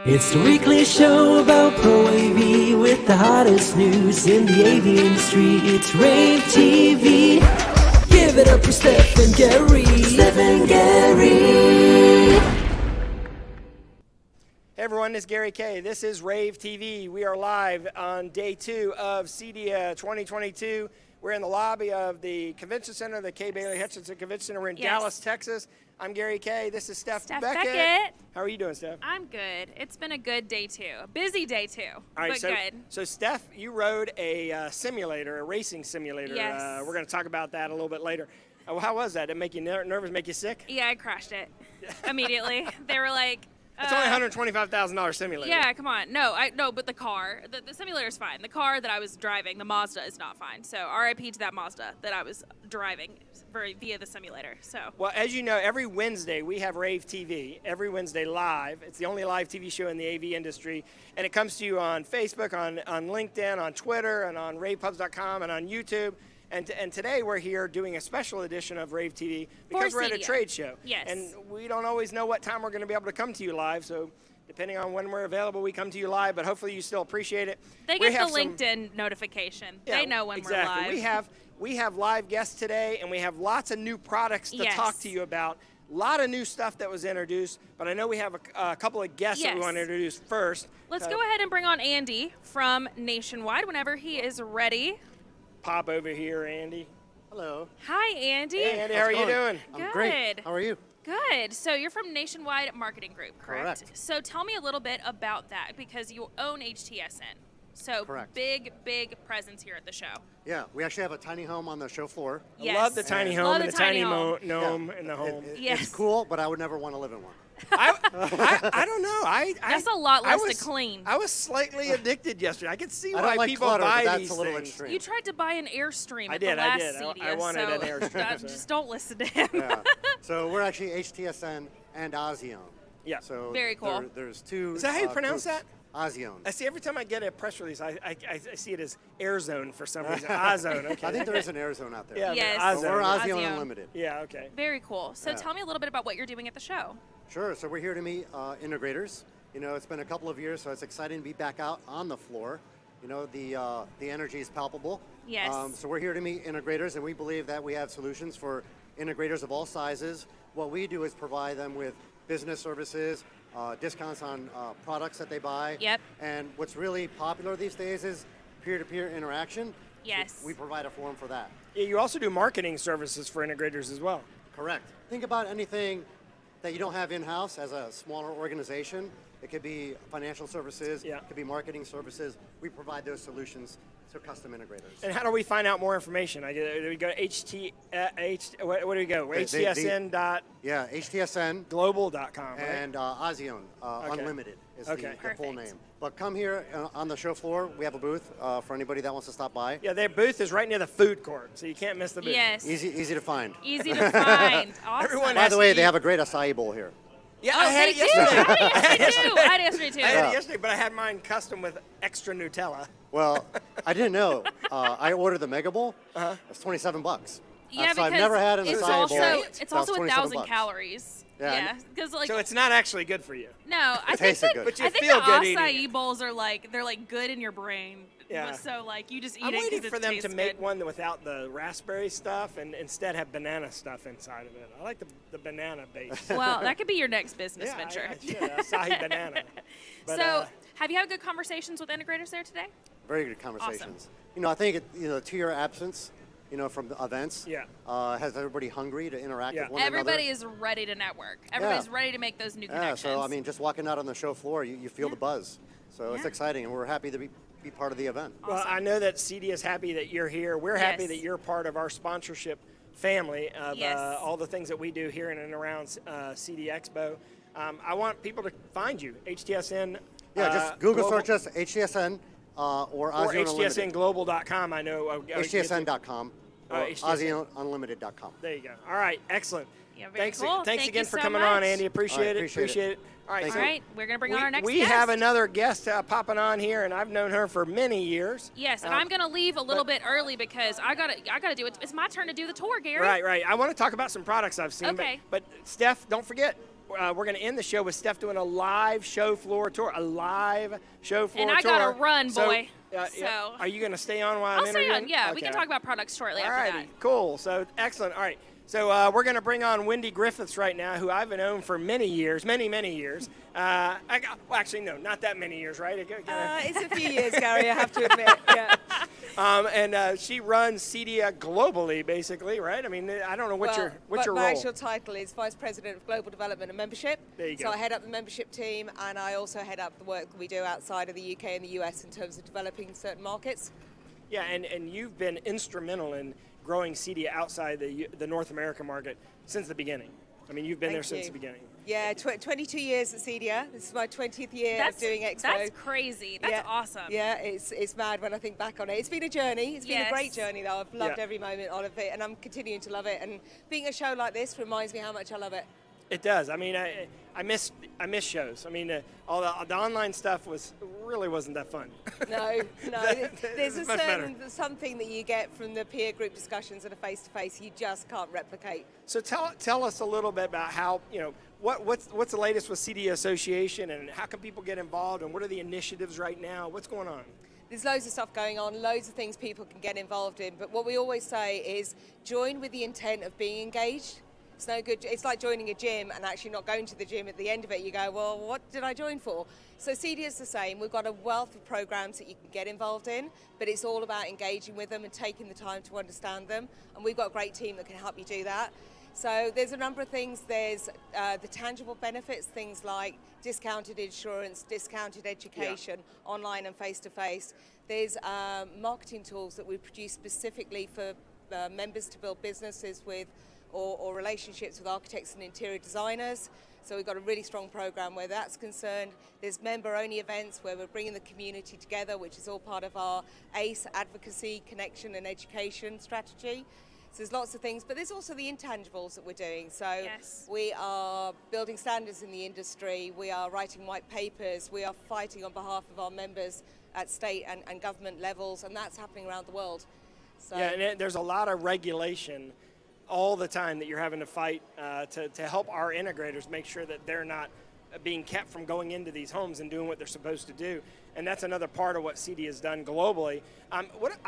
It's the weekly show about Pro AV with the hottest news in the AV industry. It's rAVe TV. Give it up for Steph and Gary. Steph and Gary. Hey everyone, this is Gary K. This is rAVe TV. We are live on day 2 of CEDIA 2022. We're in the lobby of the Convention Center, the K. Bailey Hutchinson Convention Center. We're in Dallas, Texas. I'm Gary K. This is Steph Beckett. How are you doing, Steph? I'm good. It's been a good day too. A busy day too, All right, but good. So Steph, you rode a simulator, a racing simulator. Yes. We're going to talk about that a little bit later. How was that? Did it make you nervous, make you sick? Yeah, I crashed it immediately. They were like, it's only $125,000 simulator. yeah, come on. No, but the car, the simulator is fine. The car that I was driving, the Mazda, is not fine. So RIP to that Mazda that I was driving via the simulator. So. Well, as you know, every Wednesday we have rAVe TV. Every Wednesday live. It's the only live TV show in the AV industry, and it comes to you on Facebook, on LinkedIn, on Twitter, and on ravepubs.com, and on YouTube. And today we're here doing a special edition of rAVe TV because we're at a trade show. Yes. And we don't always know what time we're going to be able to come to you live, so depending on when we're available, we come to you live, but hopefully you still appreciate it. They get the LinkedIn notification. Yeah, they know when we're live. We have live guests today, and we have lots of new products to talk to you about. A lot of new stuff that was introduced, but I know we have a couple of guests that we want to introduce first. Let's go ahead and bring on Andy from Nationwide whenever he is ready. Pop over here, Andy. Hello. Hi, Andy. Hey, Andy, how are you doing? I'm great. How are you? Good. So you're from Nationwide Marketing Group, correct? Correct. So tell me a little bit about that because you own HTSN. So Correct. big presence here at the show. Yeah, we actually have a tiny home on the show floor. Yes. I love the tiny home Love and the the tiny home. gnome in the home. Yes. It's cool, but I would never want to live in one. I don't know. That's a lot less to clean. I was slightly addicted yesterday. I could see I why don't like people clutter, buy but these that's a little things. extreme. You tried to buy an Airstream at did, the last I did. CEDIA, I wanted so an Airstream, so. just don't listen to him. Yeah. So we're actually HTSN and Ozion. Yeah. So Very cool. There's two. Is that how you pronounce groups. that? Ozion. I see every time I get a press release, I see it as Air Zone for some reason. Ozone, okay. I think there is an air zone out there. Yeah, Yes. Ozone. But we're Ozion Ozion. Unlimited. Yeah, okay. Very cool. So Yeah. tell me a little bit about what you're doing at the show. Sure. So we're here to meet integrators. You know, it's been a couple of years, so it's exciting to be back out on the floor. You know, the energy is palpable. Yes. So we're here to meet integrators, and we believe that we have solutions for integrators of all sizes. What we do is provide them with business services, discounts on products that they buy. Yep. And what's really popular these days is peer-to-peer interaction. Yes. We provide a forum for that. Yeah, you also do marketing services for integrators as well. Correct. Think about anything that you don't have in-house as a smaller organization. It could be financial services, Yeah. it could be marketing services. We provide those solutions to custom integrators. And how do we find out more information? Do we go to what do we go? HTSN.global.com, Yeah, HTSN right? and Ozion Unlimited is the full Perfect. name. But come here on the show floor. We have a booth for anybody that wants to stop by. Yeah, their booth is right near the food court, so you can't miss the booth. Yes. Easy to find. Easy to find. Awesome. Everyone By has the way, to they eat. have a great acai bowl here. Yeah, Oh, I had they it do. yesterday. I had it yesterday too. I had it yesterday too. I had it yesterday, but I had mine custom with extra Nutella. Well, I didn't know. I ordered the Mega Bowl. It's $27. Yeah, so I've because never had an it's acai also bowl. it's That was also 27 1,000 calories. Yeah. Yeah, because like So it's not actually good for you. no, I think tasted that good. But you I think feel the good eating acai it. bowls are they're good in your brain. Yeah. So like you just eat I'm it waiting because for it them to tastes make good. one without the raspberry stuff and instead have banana stuff inside of it. I like the banana base. Well, that could be your next business venture. I should. Acai banana. But, So, have you had good conversations with integrators there today? Very good conversations. You know, I think to your absence, from the events, Yeah. has everybody hungry to interact Yeah. with one Everybody another? is ready to network. Everybody's ready to make those new Yeah, connections. so I mean, just walking out on the show floor, you feel the buzz. So it's Yeah. exciting, and we're happy to be part of the event. Well, I know that CEDIA is happy that you're here. We're happy Yes. that you're part of our sponsorship family of Yes. all the things that we do here in and around CEDIA Expo. I want people to find you, HTSN. Yeah, just Google Global, search us, HTSN or or Ozion Unlimited. HTSNglobal.com. I know. HTSN.com or HTSN. OzionUnlimited.com. There you go. All right, excellent. Yeah, very Thanks, cool. thanks Thank again you for so coming on, much. Andy. Appreciate it. appreciate it. All right, Thank All right, we're gonna bring on our next we guest. have another guest popping on here, and I've known her for many years. Yes, and I'm gonna leave a little bit early because I gotta do it. It's my turn to do the tour, Gary. Right. I want to talk about some products I've seen. Okay. But Steph, don't forget, we're going to end the show with Steph doing a live show floor tour. A live show floor tour. And I got to run, boy. So, are you going to stay on while I'm I'll stay interviewing? on, yeah. Okay. We can talk about products shortly All after righty, that. cool. So, excellent. All right. So we're going to bring on Wendy Griffiths right now, who I've known for many years, many years. Well, actually, no, not that many years, right? It's a few years, Gary, I have to admit. Yeah. And she runs CEDIA globally, basically, right? I mean, I don't know what's your my role. actual title is Vice President of Global Development and Membership. There you go. So I head up the membership team, and I also head up the work that we do outside of the UK and the US in terms of developing certain markets. Yeah, and you've been instrumental in growing CEDIA outside the North American market since the beginning. I mean, you've been there since the beginning. Yeah, 22 years at CEDIA. This is my 20th year of doing Expo. That's crazy. That's awesome. Yeah, it's mad when I think back on it. It's been a journey. It's been a great journey, though. I've loved every moment of it, and I'm continuing to love it. And being a show like this reminds me how much I love it. It does. I mean, I miss shows. I mean, all the online stuff really wasn't that fun. No. There's a certain something that you get from the peer group discussions at a face-to-face you just can't replicate. So tell us a little bit about how, what's the latest with CEDIA Association, and how can people get involved, and what are the initiatives right now? What's going on? There's loads of stuff going on, loads of things people can get involved in, but what we always say is join with the intent of being engaged. It's no good. It's like joining a gym and actually not going to the gym. At the end of it, you go, well, what did I join for? So CEDIA is the same. We've got a wealth of programs that you can get involved in, but it's all about engaging with them and taking the time to understand them. And we've got a great team that can help you do that. So there's a number of things. There's the tangible benefits, things like discounted insurance, discounted education, online and face-to-face. There's marketing tools that we produce specifically for members to build businesses with, or relationships with architects and interior designers. So we've got a really strong program where that's concerned. There's member-only events where we're bringing the community together, which is all part of our ACE, advocacy, connection and education strategy. So there's lots of things, but there's also the intangibles that we're doing. So we are building standards in the industry, we are writing white papers, we are fighting on behalf of our members at state and government levels, and that's happening around the world. So yeah, and there's a lot of regulation all the time that you're having to fight to help our integrators make sure that they're not being kept from going into these homes and doing what they're supposed to do. And that's another part of what CEDIA has done globally. I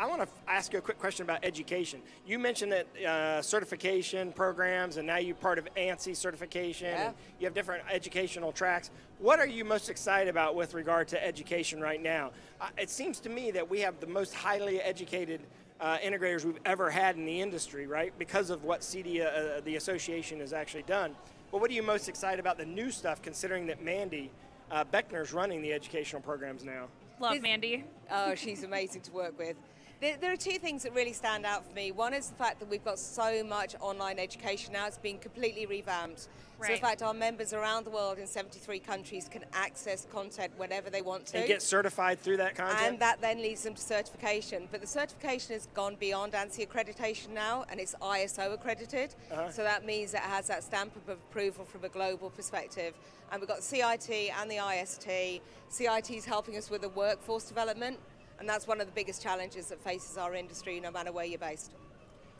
want to ask you a quick question about education. You mentioned that certification programs, and now you're part of ANSI certification, and you have different educational tracks. What are you most excited about with regard to education right now? It seems to me that we have the most highly educated integrators we've ever had in the industry, right? Because of what CEDIA, the association, has actually done. But what are you most excited about the new stuff, considering that Mandy Beckner's running the educational programs now? Love Mandy. Oh, she's amazing to work with. There are two things that really stand out for me. One is the fact that we've got so much online education now. It's been completely revamped. Right. So in fact, our members around the world in 73 countries can access content whenever they want to. And get certified through that content? And that then leads them to certification. But the certification has gone beyond ANSI accreditation now, and it's ISO accredited. So that means it has that stamp of approval from a global perspective. And we've got the CIT and the IST. CIT is helping us with the workforce development, and that's one of the biggest challenges that faces our industry, no matter where you're based.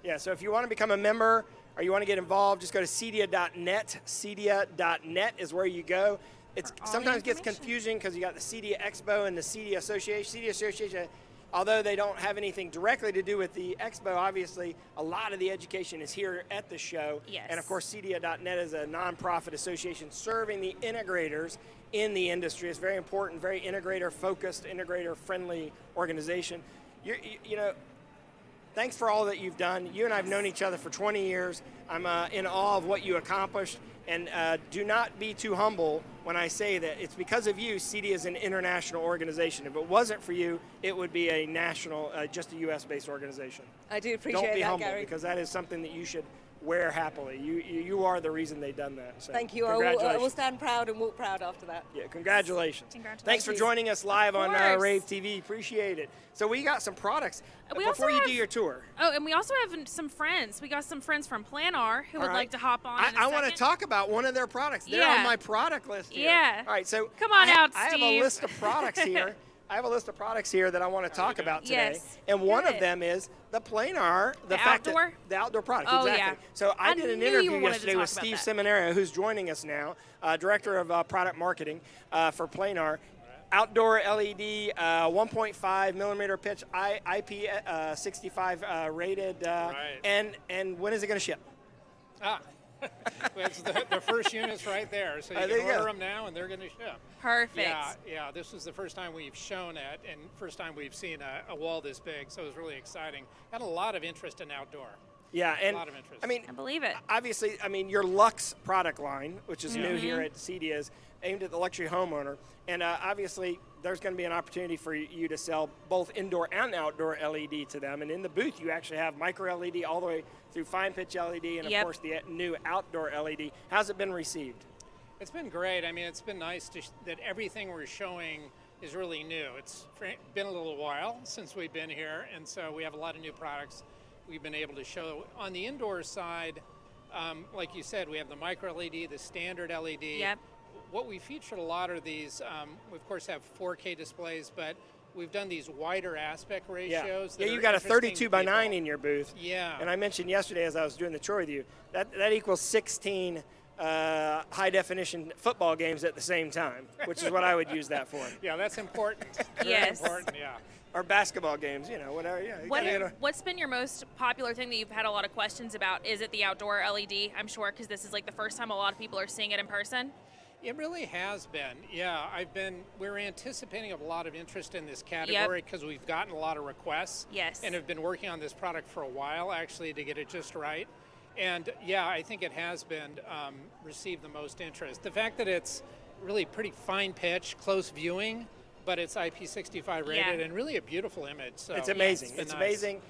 Yeah, so if you want to become a member or you want to get involved, just go to cedia.net. Cedia.net is where you go. It sometimes gets confusing because you got the CEDIA Expo and the CEDIA Association. CEDIA Association, although they don't have anything directly to do with the Expo, obviously a lot of the education is here at the show. Yes. And of course, Cedia.net is a nonprofit association serving the integrators in the industry. It's very important, very integrator-focused, integrator-friendly organization. You know, thanks for all that you've done. You and I have known each other for 20 years. I'm in awe of what you accomplished. And do not be too humble when I say that it's because of you, CEDIA is an international organization. If it wasn't for you, it would be a national, just a U.S.-based organization. I do appreciate that, Don't be humble, Gary. because that is something that you should wear happily. You are the reason they've done that. So Thank you. Congratulations. I will stand proud and walk proud after that. Yeah, congratulations. Thanks for Thank you. joining us live on course. rAVe TV. Appreciate it. So we got some products We before also you have- do your tour. Oh, and we also have some friends. We got some friends from Planar who All would right. like to hop on. in a I want to second. talk about one of their products. They're Yeah. on my product list here. Yeah. All right, so Come on out, I have a Steve. list of products here. I have a list of products here that I want to talk about today. Yes. And one Good. of them is the Planar, The outdoor? the outdoor product, Oh, exactly. yeah. So I I did an knew you interview wanted to yesterday talk with about Steve that. Seminario, who's joining us now, Director of Product Marketing for Planar. Outdoor LED, 1.5 millimeter pitch, IP65 rated, and when is it going to ship? It's the first unit's right there, so you there can you go. order them now, and they're going to ship. Perfect. Yeah. This is the first time we've shown it, and first time we've seen a wall this big, so it was really exciting. Got a lot of interest in outdoor. Yeah, and a lot of interest. I mean, I believe it. obviously, your Lux product line, which is new here at CEDIA, is aimed at the luxury homeowner. And obviously, there's going to be an opportunity for you to sell both indoor and outdoor LED to them. And in the booth, you actually have micro LED all the way through fine pitch LED and, of course, the new outdoor LED. How's it been received? It's been great. I mean, it's been nice that everything we're showing is really new. It's been a little while since we've been here, and so we have a lot of new products we've been able to show. On the indoor side, like you said, we have the micro LED, the standard LED. Yep. What we featured a lot are these, we of course have 4K displays, but we've done these wider aspect ratios. Yeah, that you are got a interesting 32 to by people. 9 in your booth. Yeah. And I mentioned yesterday as I was doing the tour with you, that equals 16 high definition football games at the same time, which is what I would use that for. Yeah, that's important. Very Yes. important, yeah. Or basketball games, whatever. Yeah. What's been your most popular thing that you've had a lot of questions about? Is it the outdoor LED? I'm sure, because this is like the first time a lot of people are seeing it in person. It really has been. Yeah, we're anticipating a lot of interest in this category because we've gotten a lot of requests. Yes. And have been working on this product for a while, actually, to get it just right. And yeah, I think it has been received the most interest. The fact that it's really pretty fine pitch, close viewing, but it's IP65 rated and really a beautiful image. So It's amazing. It's nice. amazing.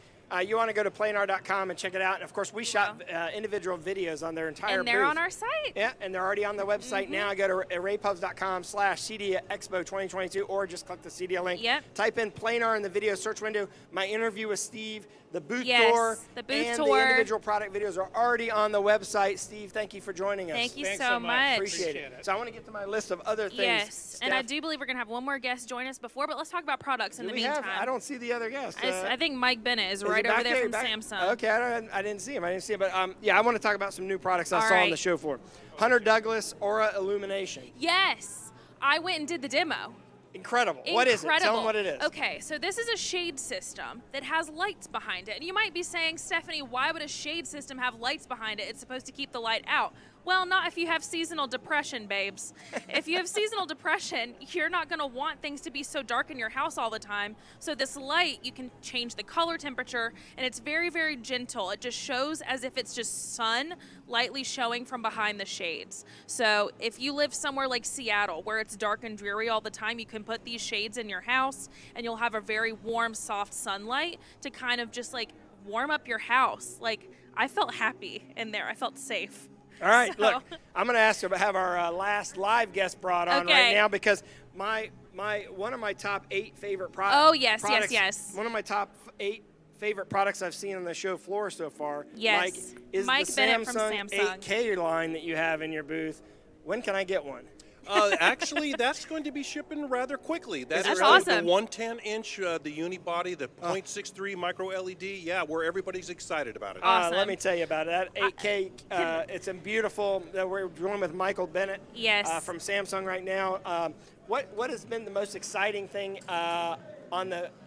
You want to go to planar.com and check it out. And, of course, we shot individual videos on their entire And they're booth. on our site. Yeah, and they're already on the website now. Go to ravepubs.com/CEDIA Expo 2022 or just click the CEDIA link. Yep. Type in Planar in the video search window. My interview with Steve, the booth Yes, tour, the booth and tour. the individual product videos are already on the website. Steve, thank you for joining us. Thank you Thanks so so much. much. Appreciate it. So I want to get to my list of other things. Yes, and I Steph, do believe we're going to have one more guest join us before, but let's talk about products in do the we meantime. have? I don't see the other guest. I think Mike Bennett is right he over back there from Back- Samsung. Okay, I didn't see him. But I want to talk about some new products I All saw on right. the show floor. Hunter Douglas Aura Illumination. Yes, I went and did the demo. Incredible. What is it? Tell Incredible. them what it is. Okay, so this is a shade system that has lights behind it. And you might be saying, Stephanie, why would a shade system have lights behind it? It's supposed to keep the light out. Well, not if you have seasonal depression, babes. If you have seasonal depression, you're not going to want things to be so dark in your house all the time. So this light, you can change the color temperature, and it's very, very gentle. It just shows as if it's just sun lightly showing from behind the shades. So if you live somewhere like Seattle, where it's dark and dreary all the time, you can put these shades in your house, and you'll have a very warm, soft sunlight to kind of just like warm up your house. Like, I felt happy in there. I felt safe. All right, So- look, I'm going to ask to have our last live guest brought on right Okay. now because one of my top 8 favorite products. Oh, yes, products, yes. One of my top 8 favorite products I've seen on the show floor so far. Yes. Mike, is Mike the Bennett from Samsung Samsung. 8K line that you have in your booth. When can I get one? Actually, that's going to be shipping rather quickly. That's is awesome. The 110-inch, the unibody, the 0.63 micro LED. Yeah, where everybody's excited about it. Awesome. Let me tell you about it. That 8K, it's a beautiful. We're joined with Michael Bennett. Yes. From Samsung right now. What has been the most exciting thing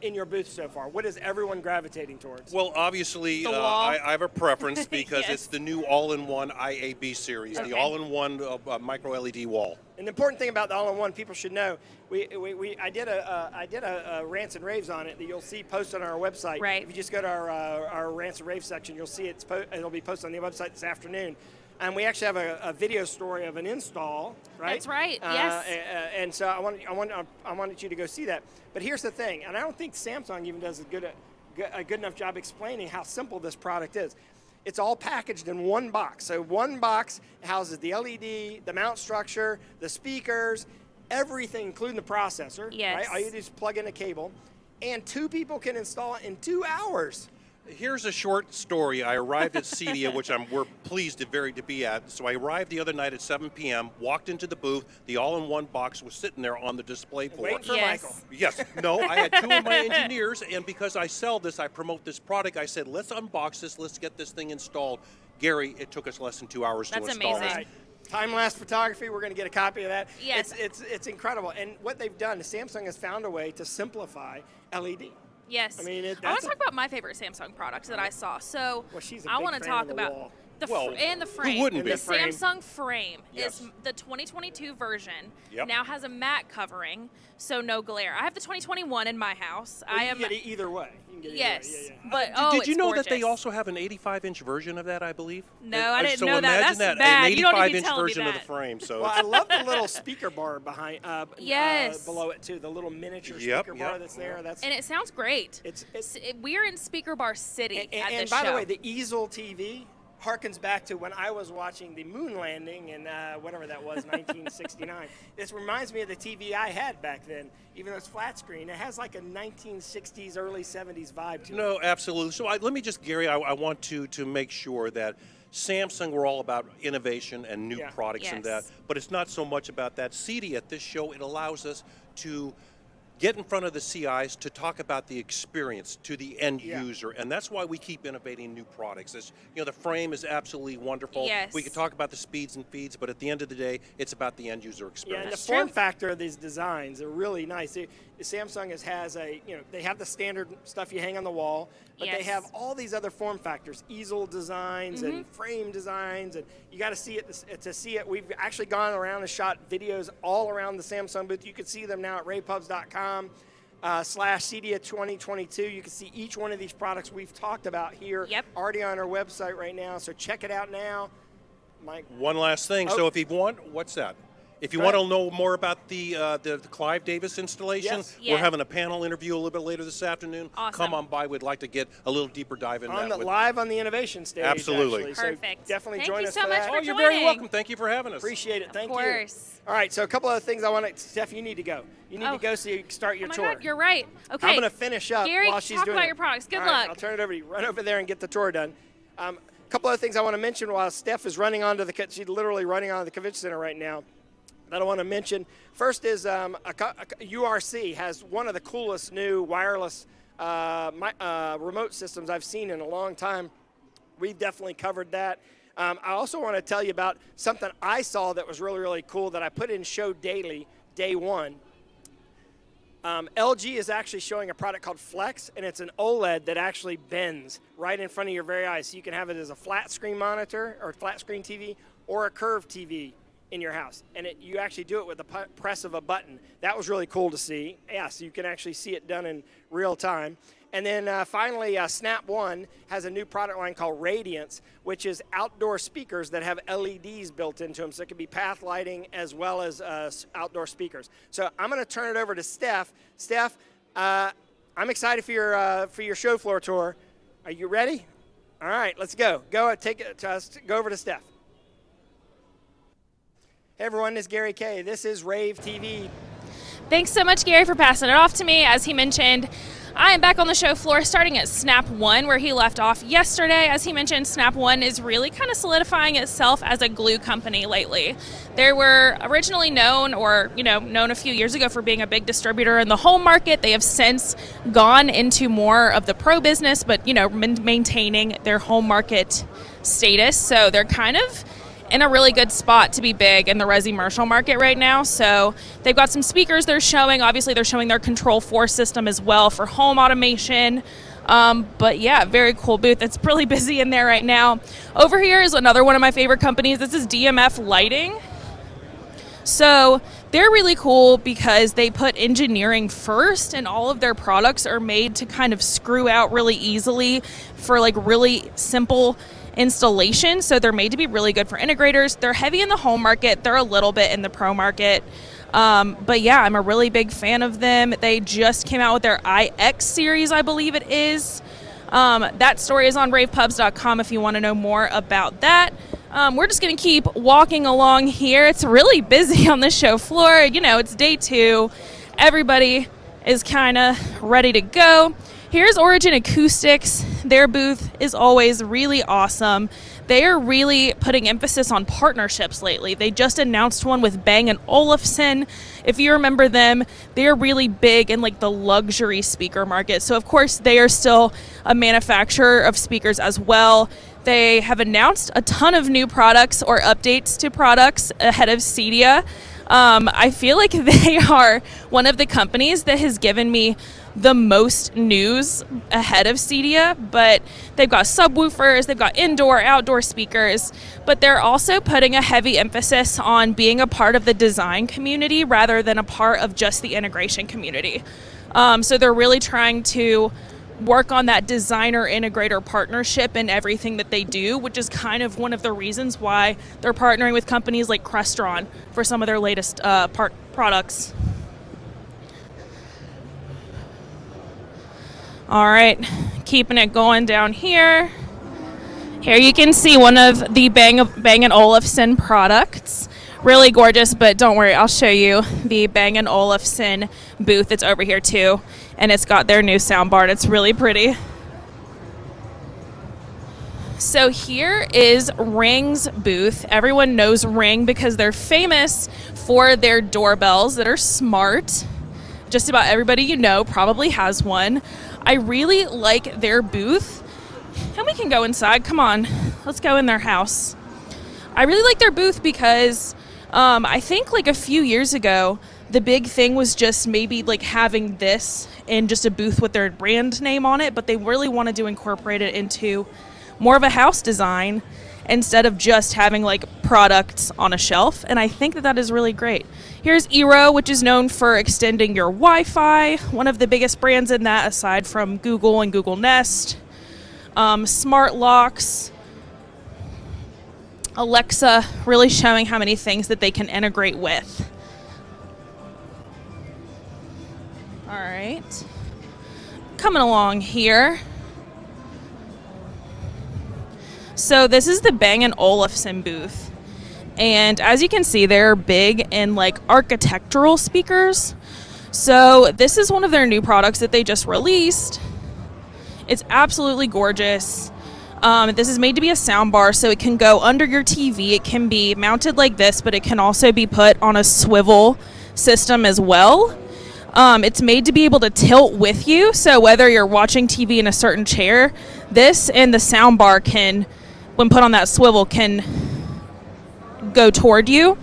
in your booth so far? What is everyone gravitating towards? Well, obviously, The wall. I have a preference because Yes. it's the new all-in-one IAB series, Okay. the all-in-one micro LED wall. And the important thing about the all-in-one, people should know. I did a rants and raves on it that you'll see posted on our website. Right. If you just go to our rants and raves section, you'll see it'll be posted on the website this afternoon. And we actually have a video story of an install, right? That's right, yes. And so I wanted you to go see that. But here's the thing, and I don't think Samsung even does a good enough job explaining how simple this product is. It's all packaged in one box. So one box houses the LED, the mount structure, the speakers, everything, including the processor. Yes. Right? All you do is plug in a cable, and 2 people can install it in 2 hours. Here's a short story. I arrived at CEDIA, which we're pleased to be at. So I arrived the other night at 7 p.m., walked into the booth. The all-in-one box was sitting there on the display floor. Wait for Michael. Yes. No, I had two of my engineers, and because I sell this, I promote this product, I said, let's unbox this, let's get this thing installed. Gary, it took us less than 2 hours to install amazing. it. Right. Time-lapse photography, we're going to get a copy of that. Yes. It's incredible. And what they've done, Samsung has found a way to simplify LED. Yes. I mean, I want to talk about my favorite Samsung product that I saw. So Well, she's a I big want to fan talk of the about wall. the Well, and the frame. who wouldn't be? The The frame. Samsung frame Yes. is the 2022 version. Yep. Now has a matte covering, so no glare. I have the 2021 in my house. Well, I you am can get it either way. You can get it yes, either way. but Did it's you know that they gorgeous. also have an 85-inch version of that, I believe? No, I didn't so know that. imagine That's that, bad. an You don't need to be 85-inch telling me version of the that. frame. So Well, I love the little speaker bar behind, Yes. below it too. The little miniature Yep, speaker bar yep. that's there. That's And it sounds great. it's We're in Speaker Bar City at and this by show. the way, the easel TV harkens back to when I was watching the moon landing in whatever that was, 1969. This reminds me of the TV I had back then, even though it's flat screen. It has like a 1960s, early 70s vibe to it. No, absolutely. So let me just, Gary, I want to make sure that Samsung, we're all about innovation and new Yeah. products and that, Yes. but it's not so much about that. CEDIA at this show, it allows us to get in front of the CIs to talk about the experience to the end Yeah. user, and that's why we keep innovating new products. The frame is absolutely wonderful. Yes. We can talk about the speeds and feeds, but at the end of the day, it's about the end user Yeah, and experience. the That's form true. factor of these designs are really nice. Samsung has they have the standard stuff you hang on the wall, but they Yes. have all these other form factors, easel designs and frame designs, and you got to see it to see it. We've actually gone around and shot videos all around the Samsung booth. You can see them now at ravepubs.com. /CEDIA 2022. You can see each one of these products we've talked about here Yep. already on our website right now. So check it out now. Mike. One last thing. Oh. So if you want, what's that? If you Go want to ahead. know more about the Clive Davis installation, Yes. Yeah. we're having a panel interview a little bit later this afternoon. Awesome. Come on by. We'd like to get a little deeper dive in On that. the live on the innovation stage. Absolutely. Actually. So Perfect. definitely Thank join you us so for much that. for Oh, you're very joining. welcome. Thank you for having us. Appreciate it. Thank Of you. course. All right, so a couple other things I want to, Steph, you need to go. You need Oh. to go so you can start your Oh my tour. God, you're right. Okay. I'm going to finish up Gary, while she's talk doing about it. your products. Good All right, luck. I'll turn it over to you. Run over there and get the tour done. A couple other things I want to mention while Steph is running onto she's literally running onto the convention center right now that I want to mention. First is URC has one of the coolest new wireless remote systems I've seen in a long time. We've definitely covered that. I also want to tell you about something I saw that was really, really cool that I put in Show Daily, day one. LG is actually showing a product called Flex, and it's an OLED that actually bends right in front of your very eyes. So you can have it as a flat screen monitor or flat screen TV or a curved TV in your house. And you actually do it with the press of a button. That was really cool to see. Yeah, so you can actually see it done in real time. And then finally, Snap One has a new product line called Radiance, which is outdoor speakers that have LEDs built into them. So it can be path lighting as well as outdoor speakers. So I'm going to turn it over to Steph. Steph, I'm excited for your show floor tour. Are you ready? All right, let's go. Go over to Steph. Hey everyone, this is Gary Kay. This is rAVe TV. Thanks so much, Gary, for passing it off to me. As he mentioned, I am back on the show floor starting at Snap One, where he left off yesterday. As he mentioned, Snap One is really kind of solidifying itself as a glue company lately. They were originally known a few years ago for being a big distributor in the home market. They have since gone into more of the pro business, but, maintaining their home market status. So they're kind of in a really good spot to be big in the resi-commercial market right now. So they've got some speakers they're showing. Obviously, they're showing their Control 4 system as well for home automation. But yeah, very cool booth. It's really busy in there right now. Over here is another one of my favorite companies. This is Dmf Lighting. So they're really cool because they put engineering first, and all of their products are made to kind of screw out really easily for really simple installation. So they're made to be really good for integrators. They're heavy in the home market. They're a little bit in the pro market. But yeah, I'm a really big fan of them. They just came out with their iX series, I believe it is. That story is on ravepubs.com if you want to know more about that. We're just going to keep walking along here. It's really busy on the show floor. It's day 2. Everybody is kind of ready to go. Here's Origin Acoustics. Their booth is always really awesome. They are really putting emphasis on partnerships lately. They just announced one with Bang & Olufsen. If you remember them, they're really big in like the luxury speaker market. So of course they are still a manufacturer of speakers as well. They have announced a ton of new products or updates to products ahead of CEDIA. I feel like they are one of the companies that has given me the most news ahead of CEDIA, but they've got subwoofers, they've got indoor, outdoor speakers, but they're also putting a heavy emphasis on being a part of the design community rather than a part of just the integration community. So they're really trying to work on that designer-integrator partnership in everything that they do, which is kind of one of the reasons why they're partnering with companies like Crestron for some of their latest products. All right, keeping it going down here. Here you can see one of the Bang & Olufsen products. Really gorgeous, but don't worry, I'll show you the Bang & Olufsen booth. It's over here too, and it's got their new soundbar, and it's really pretty. So here is Ring's booth. Everyone knows Ring because they're famous for their doorbells that are smart. Just about everybody you know probably has one. I really like their booth. And we can go inside. Come on, let's go in their house. I really like their booth because I think like a few years ago, the big thing was just maybe like having this in just a booth with their brand name on it, but they really wanted to incorporate it into more of a house design instead of just having like products on a shelf. And I think that that is really great. Here's Eero, which is known for extending your Wi-Fi, one of the biggest brands in that aside from Google and Google Nest. Smart locks, Alexa, really showing how many things that they can integrate with. All right, coming along here. So this is the Bang & Olufsen booth. And as you can see, they're big in like architectural speakers. So this is one of their new products that they just released. It's absolutely gorgeous. This is made to be a soundbar, so it can go under your TV. It can be mounted like this, but it can also be put on a swivel system as well. It's made to be able to tilt with you, so whether you're watching TV in a certain chair, this and the soundbar can, when put on that swivel, can go toward you.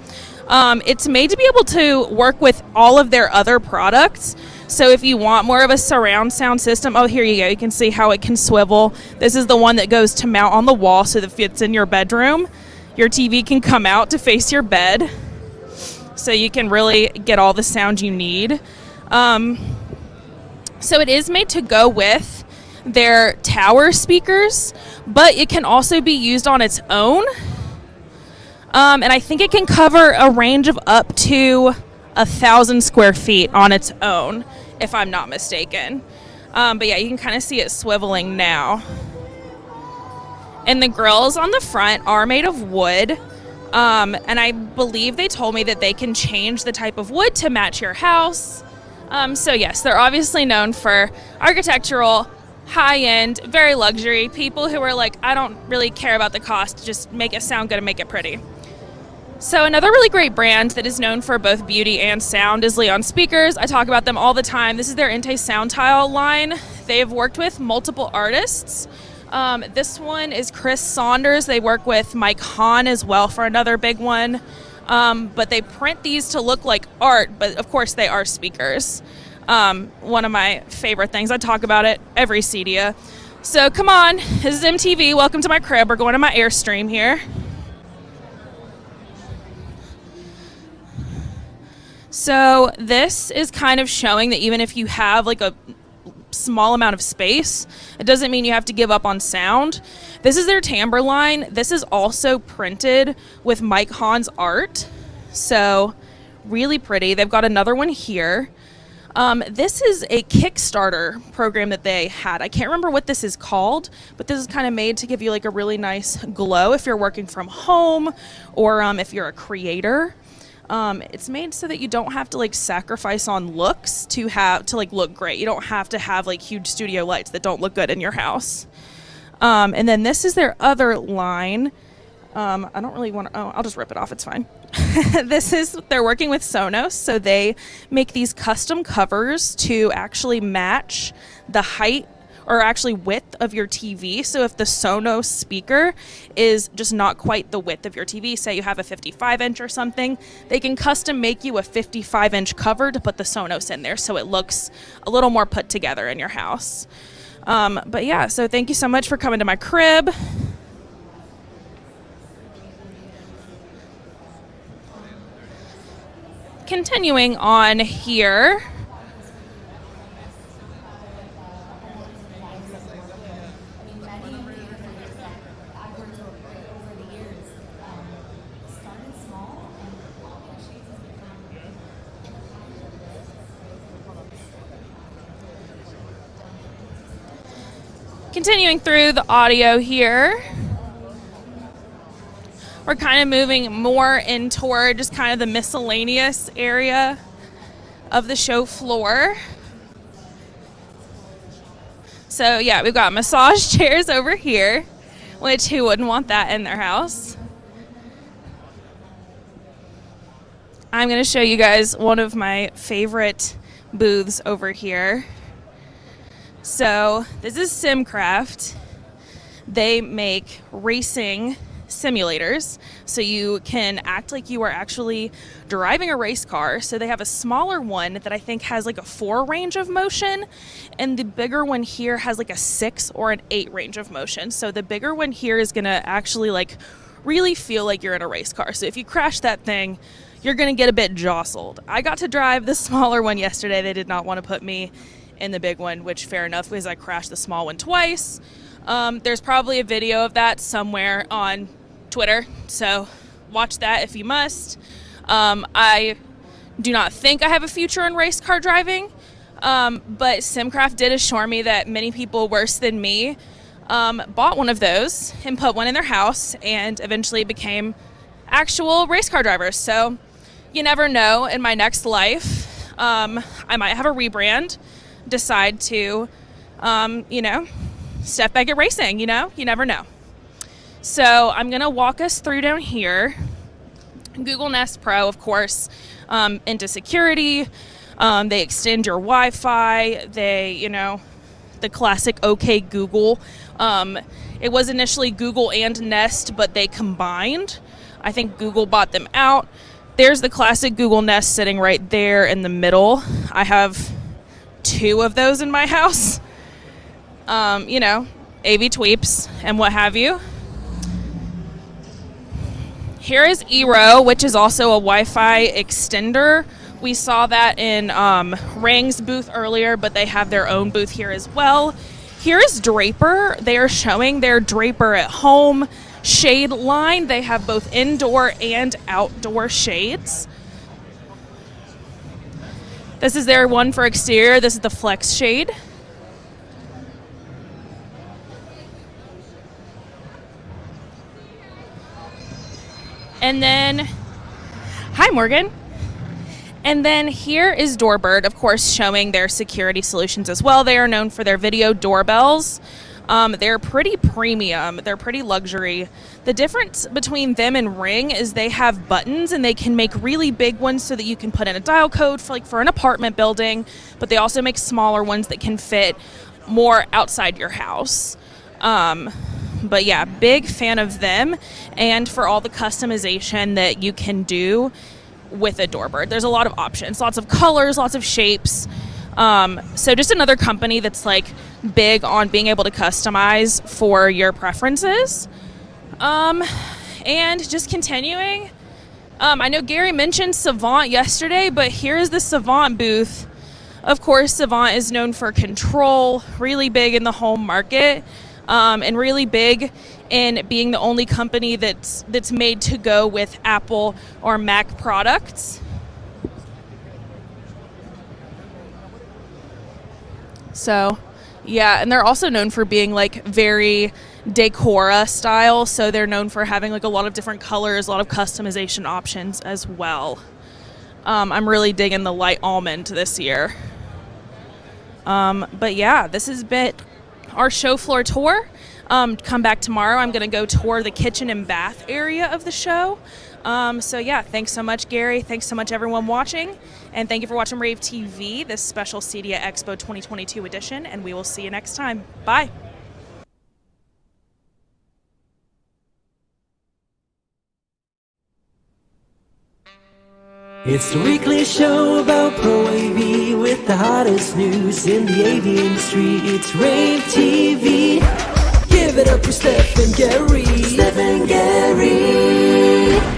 It's made to be able to work with all of their other products. So if you want more of a surround sound system, oh, here you go. You can see how it can swivel. This is the one that goes to mount on the wall so that if it's in your bedroom, your TV can come out to face your bed. So you can really get all the sound you need. So it is made to go with their tower speakers, but it can also be used on its own. And I think it can cover a range of up to 1,000 square feet on its own, if I'm not mistaken. But yeah, you can kind of see it swiveling now. And the grills on the front are made of wood. And I believe they told me that they can change the type of wood to match your house. So yes, they're obviously known for architectural, high-end, very luxury. People who are like, I don't really care about the cost, just make it sound good and make it pretty. So another really great brand that is known for both beauty and sound is Leon Speakers. I talk about them all the time. This is their Inte Sound Tile line. They've worked with multiple artists. This one is Chris Saunders. They work with Mike Hahn as well for another big one. But they print these to look like art, but of course they are speakers. One of my favorite things. I talk about it every CEDIA. So come on, this is MTV. Welcome to my crib. We're going to my Airstream here. So this is kind of showing that even if you have like a small amount of space, it doesn't mean you have to give up on sound. This is their timbre line. This is also printed with Mike Hahn's art. So really pretty. They've got another one here. This is a Kickstarter program that they had. I can't remember what this is called, but this is kind of made to give you like a really nice glow if you're working from home or if you're a creator. It's made so that you don't have to like sacrifice on looks to like look great. You don't have to have like huge studio lights that don't look good in your house. And then this is their other line. I don't really want to, I'll just rip it off. It's fine. They're working with Sonos. So they make these custom covers to actually match the height or actually width of your TV. So if the Sonos speaker is just not quite the width of your TV, say you have a 55-inch or something, they can custom make you a 55-inch cover to put the Sonos in there so it looks a little more put together in your house. But yeah, so thank you so much for coming to my crib. Continuing on here. Continuing through the audio here, we're kind of moving more in toward just kind of the miscellaneous area of the show floor. So yeah, we've got massage chairs over here, which who wouldn't want that in their house? I'm going to show you guys one of my favorite booths over here. So this is Simcraft. They make racing simulators, so you can act like you are actually driving a race car. So they have a smaller one that I think has like a 4 range of motion, and the bigger one here has like a 6 or an 8 range of motion. So the bigger one here is going to actually like really feel like you're in a race car. So if you crash that thing, you're going to get a bit jostled. I got to drive the smaller one yesterday. They did not want to put me in the big one, which fair enough, because I crashed the small one twice. There's probably a video of that somewhere on Twitter, so watch that if you must. I do not think I have a future in race car driving, but Simcraft did assure me that many people worse than me bought one of those and put one in their house and eventually became actual race car drivers. So you never know, in my next life, I might have a rebrand, decide to, step back at racing, you never know. So I'm going to walk us through down here. Google Nest Pro, of course, into security. They extend your Wi-Fi. They, the classic OK Google. It was initially Google and Nest, but they combined. I think Google bought them out. There's the classic Google Nest sitting right there in the middle. I have 2 of those in my house. AV Tweeps and what have you. Here is Eero, which is also a Wi-Fi extender. We saw that in Ring's booth earlier, but they have their own booth here as well. Here is Draper. They are showing their Draper at Home shade line. They have both indoor and outdoor shades. This is their one for exterior. This is the Flex shade. And then, hi Morgan. And then here is Doorbird, of course, showing their security solutions as well. They are known for their video doorbells. They're pretty premium. They're pretty luxury. The difference between them and Ring is they have buttons, and they can make really big ones so that you can put in a dial code for an apartment building, but they also make smaller ones that can fit more outside your house. But yeah, big fan of them, and for all the customization that you can do with a Doorbird. There's a lot of options, lots of colors, lots of shapes. So just another company that's like big on being able to customize for your preferences. And just continuing, I know Gary mentioned Savant yesterday, but here's the Savant booth. Of course, Savant is known for control, really big in the home market. And really big in being the only company that's made to go with Apple or Mac products. So, yeah, and they're also known for being like very decora style, so they're known for having like a lot of different colors, a lot of customization options as well. I'm really digging the light almond this year. But yeah, this has been our show floor tour. Come back tomorrow. I'm going to go tour the kitchen and bath area of the show. So yeah, thanks so much, Gary. Thanks so much, everyone watching. And thank you for watching rAVe TV, this special CEDIA Expo 2022 edition. And we will see you next time. Bye. It's the weekly show about Pro AV with the hottest news in the AV industry. It's rAVe TV. Give it up for Steph and Gary. Steph and Gary.